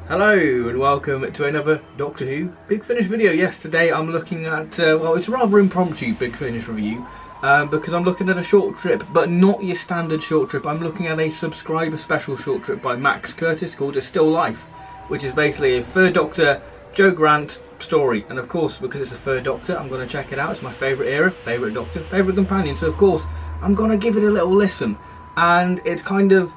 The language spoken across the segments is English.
Hello and welcome to another Doctor Who Big Finish video. Yes, today I'm looking at, well, it's a rather impromptu Big Finish review because I'm looking at a short trip, but not your standard short trip. I'm looking at a subscriber special short trip by Max Curtis called A Still Life, which is basically a Third Doctor, Jo Grant story. And of course, because it's the Third Doctor, I'm going to check it out. It's my favourite era, favourite Doctor, favourite companion. So of course, I'm going to give it a little listen. And it's kind of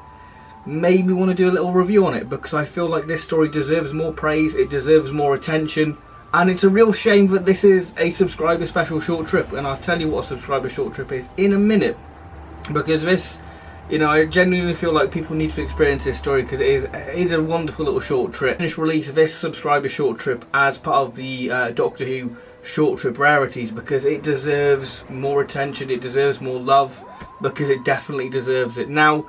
made me want to do a little review on it because I feel like this story deserves more praise, it deserves more attention, and it's a real shame that this is a subscriber special short trip. And I'll tell you what a subscriber short trip is in a minute, because this, you know, I genuinely feel like people need to experience this story because it is a wonderful little short trip. Finish release this subscriber short trip as part of the Doctor Who short trip rarities because it deserves more attention, it deserves more love, because it definitely deserves it. Now,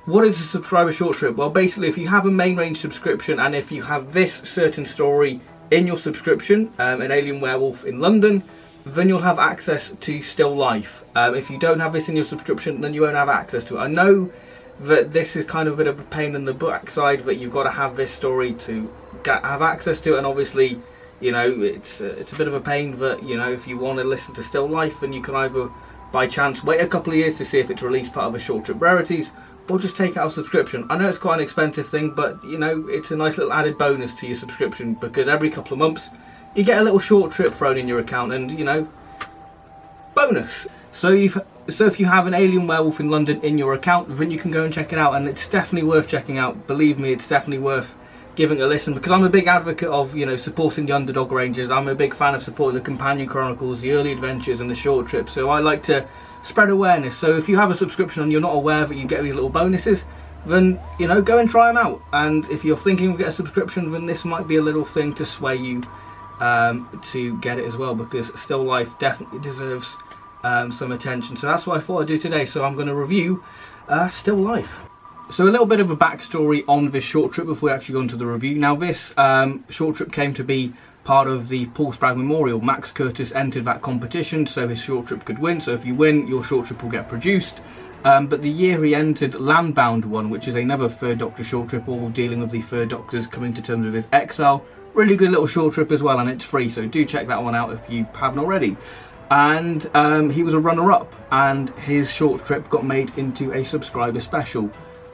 what is a subscriber short trip? Well, basically, if you have a main range subscription and if you have this certain story in your subscription, an alien werewolf in London, then you'll have access to Still Life. If you don't have this in your subscription, then you won't have access to it. I know that this is kind of a bit of a pain in the backside, that you've got to have this story to have access to it, and obviously, you know, it's a bit of a pain that, you know, if you want to listen to Still Life, then you can either by chance wait a couple of years to see if it's released part of a short trip rarities, or just take out a subscription. I know it's quite an expensive thing, but you know, it's a nice little added bonus to your subscription because every couple of months you get a little short trip thrown in your account, and you know, bonus. So if you have an alien werewolf in London in your account, then you can go and check it out, and it's definitely worth checking out. Believe me, it's definitely worth giving a listen, because I'm a big advocate of, you know, supporting the underdog ranges. I'm a big fan of supporting the companion chronicles, the early adventures and the short trips, so I like to spread awareness. So if you have a subscription and you're not aware that you get these little bonuses, then, you know, go and try them out. And if you're thinking of getting a subscription, then this might be a little thing to sway you to get it as well, because Still Life definitely deserves some attention. So that's what I thought I'd do today. So I'm going to review Still Life. So a little bit of a backstory on this short trip before we actually go into the review. Now, this short trip came to be part of the Paul Spragg Memorial. Max Curtis entered that competition so his short trip could win. So if you win, your short trip will get produced. But the year he entered, Landbound won, which is another Third Doctor short trip, all dealing with the Third Doctor's coming to terms with his exile. Really good little short trip as well, and it's free, so do check that one out if you haven't already. And he was a runner-up, and his short trip got made into a subscriber special.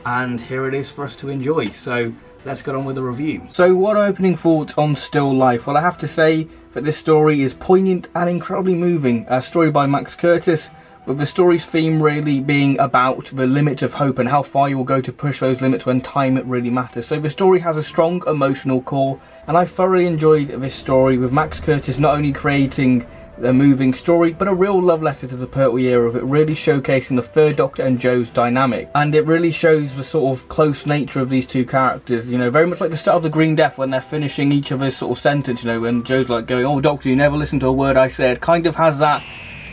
And here it is for us to enjoy. So let's get on with the review. So what opening thoughts on Still Life? Well, I have to say that this story is poignant and incredibly moving. A story by Max Curtis, with the story's theme really being about the limits of hope and how far you will go to push those limits when time really matters. So the story has a strong emotional core, and I thoroughly enjoyed this story, with Max Curtis not only creating a moving story, but a real love letter to the Pertwee era, of it really showcasing the Third Doctor and Jo's dynamic. And it really shows the sort of close nature of these two characters, you know, very much like the start of the Green Death when they're finishing each other's sort of sentence, you know, when Jo's like going, "Oh Doctor, you never listened to a word I said," kind of has that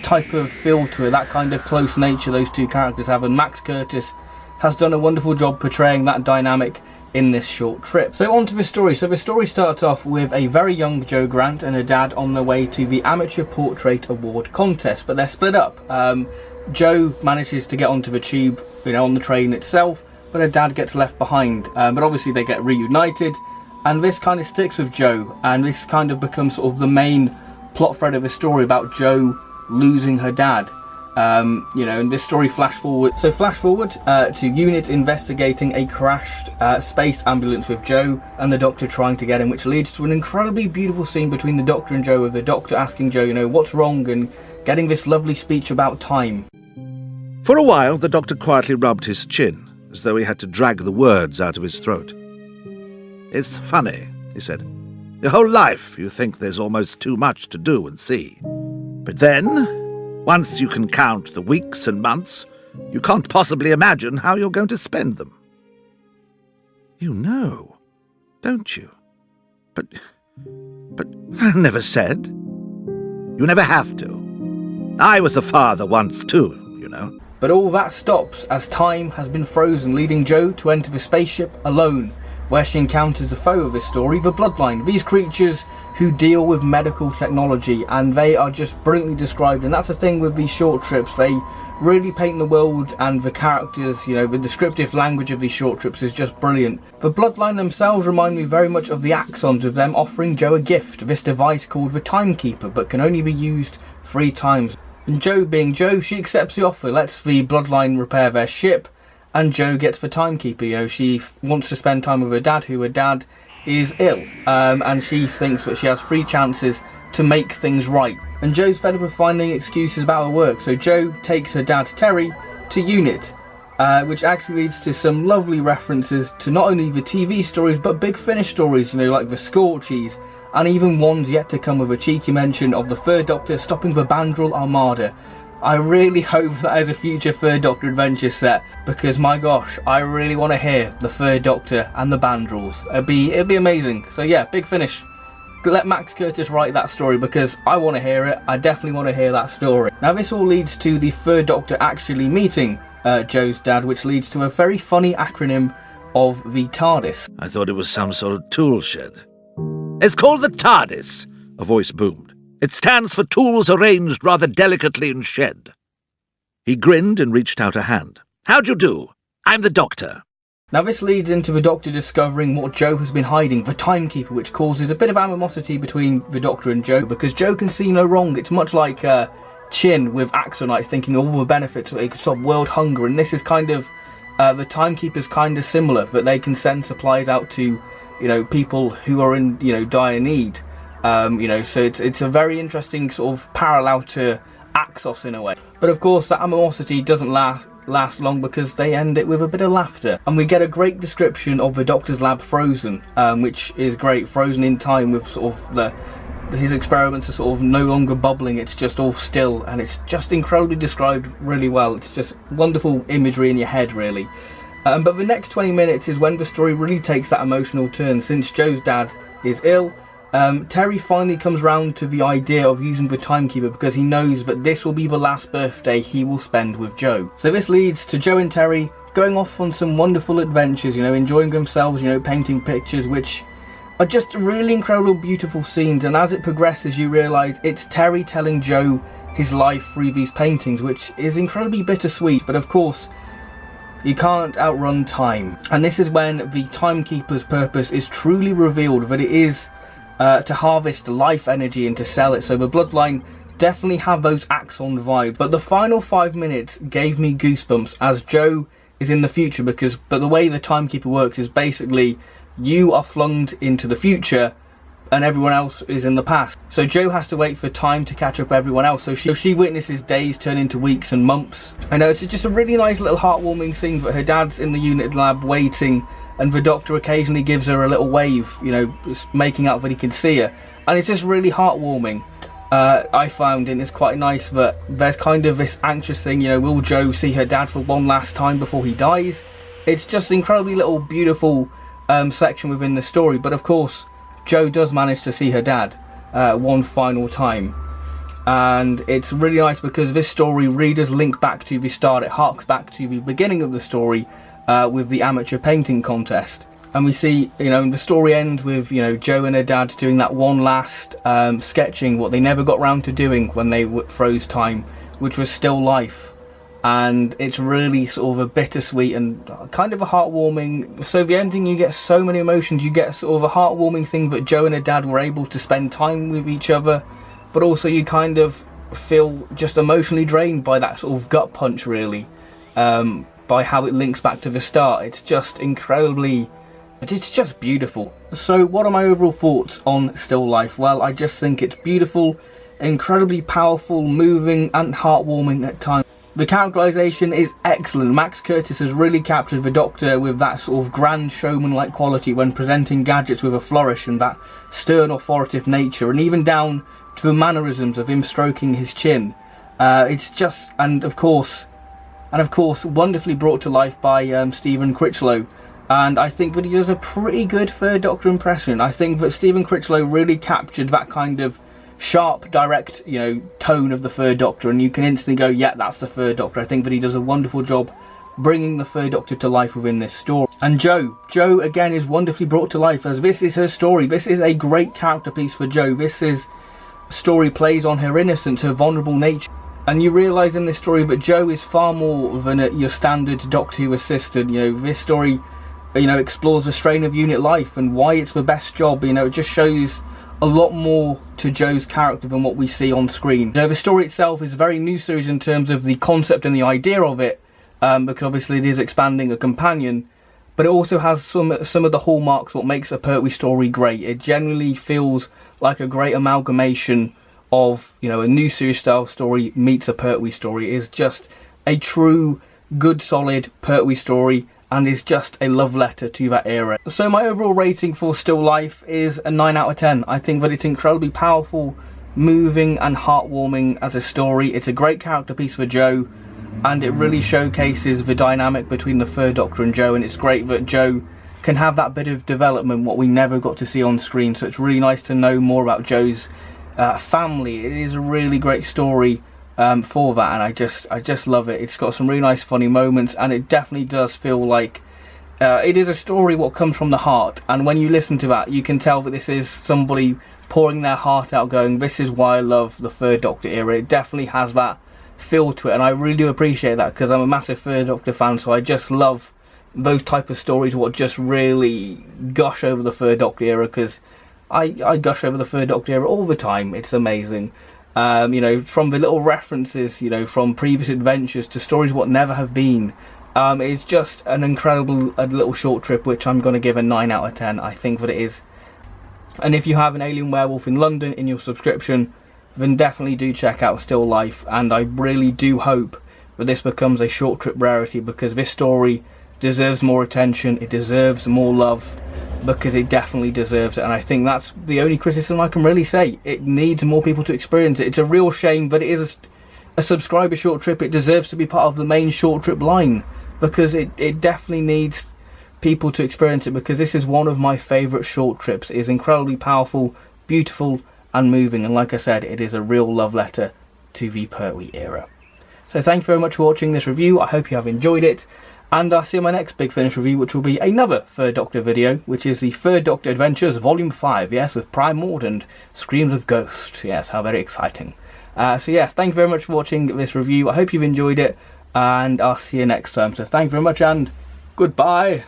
type of feel to it, that kind of close nature those two characters have, and Max Curtis has done a wonderful job portraying that dynamic in this short trip. So on to the story. So the story starts off with a very young Jo Grant and her dad on their way to the Amateur Portrait Award contest, but they're split up. Jo manages to get onto the tube, you know, on the train itself, but her dad gets left behind. But obviously they get reunited, and this kind of sticks with Jo, and this kind of becomes sort of the main plot thread of the story about Jo losing her dad. You know, and this story flash forward to unit investigating a crashed space ambulance with Jo and the Doctor trying to get him, which leads to an incredibly beautiful scene between the Doctor and Jo, with the Doctor asking Jo, you know, what's wrong, and getting this lovely speech about time. For a while, the Doctor quietly rubbed his chin, as though he had to drag the words out of his throat. "It's funny," he said. "Your whole life you think there's almost too much to do and see. But then, once you can count the weeks and months, you can't possibly imagine how you're going to spend them. You know, don't you? But I never said. You never have to. I was a father once too, you know." But all that stops as time has been frozen, leading Jo to enter the spaceship alone, where she encounters the foe of this story, the Bloodline. These creatures who deal with medical technology, and they are just brilliantly described. And that's the thing with these short trips, they really paint the world and the characters, you know, the descriptive language of these short trips is just brilliant. The Bloodline themselves remind me very much of the Axons, of them offering Joe a gift, this device called the Timekeeper, but can only be used 3 times. And Joe, being Joe, she accepts the offer, lets the Bloodline repair their ship, and Joe gets the Timekeeper. You know, she wants to spend time with her dad, who her dad is ill, and she thinks that she has 3 chances to make things right. And Joe's fed up with finding excuses about her work, so Joe takes her dad Terry to UNIT, which actually leads to some lovely references to not only the TV stories but Big Finish stories, you know, like the Scorchies, and even ones yet to come with a cheeky mention of the Third Doctor stopping the Bandrel Armada. I really hope that is a future Third Doctor adventure set, because my gosh, I really want to hear the Third Doctor and the Bandrels. It'd be amazing. So yeah, Big Finish. Let Max Curtis write that story, because I want to hear it. I definitely want to hear that story. Now this all leads to the Third Doctor actually meeting Joe's dad, which leads to a very funny acronym of the TARDIS. I thought it was some sort of tool shed. It's called the TARDIS, a voice boomed. It stands for Tools Arranged Rather Delicately in Shed. He grinned and reached out a hand. How'd you do? I'm the Doctor. Now this leads into the Doctor discovering what Joe has been hiding, the Timekeeper, which causes a bit of animosity between the Doctor and Joe, because Joe can see no wrong. It's much like Chin with Axonite thinking of all the benefits, that they could stop world hunger, and this is kind of, the Timekeeper's kind of similar, that they can send supplies out to, you know, people who are in, you know, dire need. You know, so it's a very interesting sort of parallel to Axos in a way. But of course that animosity doesn't last long, because they end it with a bit of laughter, and we get a great description of the Doctor's lab frozen, which is great, frozen in time, with sort of his experiments are sort of no longer bubbling, it's just all still, and it's just incredibly described really well. It's just wonderful imagery in your head, really. But the next 20 minutes is when the story really takes that emotional turn. Since Joe's dad is ill, Terry finally comes round to the idea of using the Timekeeper, because he knows that this will be the last birthday he will spend with Joe. So this leads to Joe and Terry going off on some wonderful adventures, you know, enjoying themselves, you know, painting pictures, which are just really incredible, beautiful scenes. And as it progresses, you realise it's Terry telling Joe his life through these paintings, which is incredibly bittersweet. But of course, you can't outrun time. And this is when the Timekeeper's purpose is truly revealed, that it is to harvest life energy and to sell it. So the Bloodline definitely have those Axon vibes. But the final 5 minutes gave me goosebumps, as Joe is in the future, but the way the Timekeeper works is basically you are flung into the future and everyone else is in the past. So Joe has to wait for time to catch up everyone else. So she witnesses days turn into weeks and months. I know, it's just a really nice little heartwarming scene that her dad's in the unit lab waiting, and the Doctor occasionally gives her a little wave, you know, making out that he can see her. And it's just really heartwarming, I found, and it's quite nice that there's kind of this anxious thing, you know, will Joe see her dad for one last time before he dies? It's just an incredibly little beautiful section within the story. But of course, Joe does manage to see her dad one final time. And it's really nice, because this story really does link back to the start. It harks back to the beginning of the story, with the amateur painting contest. And we see, you know, the story ends with, you know, Joe and her dad doing that one last sketching, what they never got round to doing when they froze time, which was still life. And it's really sort of a bittersweet and kind of a heartwarming. So the ending, you get so many emotions. You get sort of a heartwarming thing that Joe and her dad were able to spend time with each other, but also you kind of feel just emotionally drained by that sort of gut punch, really. By how it links back to the start. It's just incredibly, it's just beautiful. So what are my overall thoughts on Still Life? Well, I just think it's beautiful, incredibly powerful, moving and heartwarming at times. The characterization is excellent. Max Curtis has really captured the Doctor with that sort of grand showman-like quality when presenting gadgets with a flourish, and that stern authoritative nature, and even down to the mannerisms of him stroking his chin. It's just, and of course, wonderfully brought to life by Stephen Critchlow. And I think that he does a pretty good Third Doctor impression. I think that Stephen Critchlow really captured that kind of sharp, direct, you know, tone of the Third Doctor, and you can instantly go, yeah, that's the Third Doctor. I think that he does a wonderful job bringing the Third Doctor to life within this story. And Joe again is wonderfully brought to life, as this is her story. This is a great character piece for Joe. This is a story plays on her innocence, her vulnerable nature. And you realise in this story that Joe is far more than your standard Doctor Who assistant. You know, this story, you know, explores the strain of unit life and why it's the best job. You know, it just shows a lot more to Joe's character than what we see on screen. You know, the story itself is a very new series in terms of the concept and the idea of it, because obviously it is expanding a companion, but it also has some of the hallmarks what makes a Pertwee story great. It generally feels like a great amalgamation of, you know, a new series style story meets a Pertwee story. It is just a true, good, solid Pertwee story, and is just a love letter to that era. So my overall rating for Still Life is a 9 out of 10. I think that it's incredibly powerful, moving and heartwarming as a story. It's a great character piece for Joe, and it really showcases the dynamic between the Third Doctor and Joe, and it's great that Joe can have that bit of development what we never got to see on screen. So it's really nice to know more about Joe's family. It is a really great story for that, and I just love it. It's got some really nice funny moments, and it definitely does feel like it is a story what comes from the heart, and when you listen to that you can tell that this is somebody pouring their heart out, going, this is why I love the Third Doctor era. It definitely has that feel to it, and I really do appreciate that, because I'm a massive Third Doctor fan, so I just love those type of stories what just really gush over the Third Doctor era, because I gush over the Third Doctor era all the time. It's amazing. You know, from the little references, you know, from previous adventures to stories what never have been. It's just an incredible little short trip, which I'm going to give a 9 out of 10. I think that it is. And if you have an Alien Werewolf in London in your subscription, then definitely do check out Still Life. And I really do hope that this becomes a short trip rarity, because this story deserves more attention. It deserves more love, because it definitely deserves it, and I think that's the only criticism I can really say. It needs more people to experience it. It's a real shame that it is a subscriber short trip. It deserves to be part of the main short trip line, because it definitely needs people to experience it, because this is one of my favourite short trips. It is incredibly powerful, beautiful and moving, and like I said, it is a real love letter to the Pertwee era. So thank you very much for watching this review. I hope you have enjoyed it. And I'll see you in my next Big Finish review, which will be another Third Doctor video, which is the Third Doctor Adventures Volume 5, yes, with Prime Mord and Screams of Ghost. Yes, how very exciting. So yeah, thank you very much for watching this review. I hope you've enjoyed it, and I'll see you next time. So thank you very much, and goodbye.